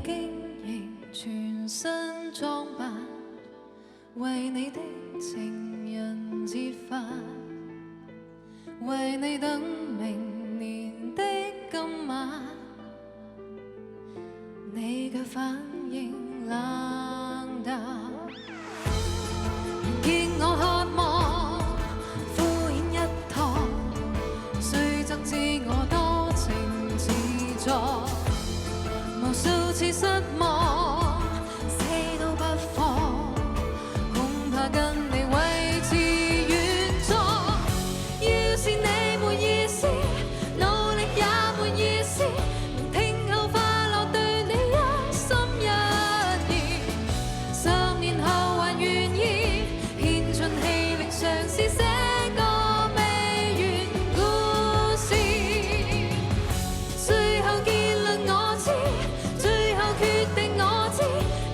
經營全身裝扮，為你的情人節發，為你等明年的今晚，你卻反應冷淡，見我渴望敷衍一趟，雖則知我多情自作，無數次失望，死都不放，恐怕跟你維持原狀。要是你沒意思，努力也沒意思，聆聽後快樂對你一心一意，10年後還願意獻盡氣力嘗試寫個未完故事。最後結論我知，最後決定我知，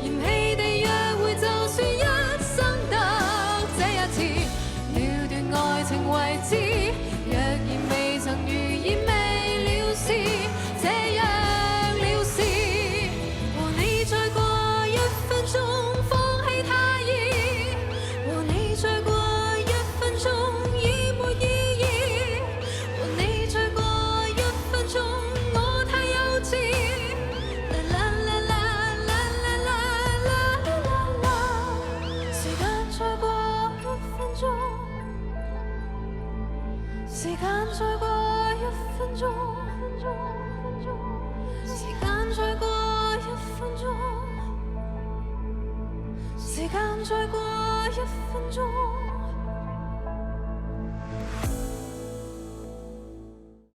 嫌棄地約會就算一生得這一次，了斷愛情為止，若然未曾如意未了事，這樣了事。和你再過一分鐘，放棄太易，和你再過一分鐘已沒意義，和你再過一分鐘我太幼稚。啦啦啦啦啦啦啦啦啦，時間再過一分鐘，時間再過一分鐘，時間再過一分鐘，時間再過一分鐘。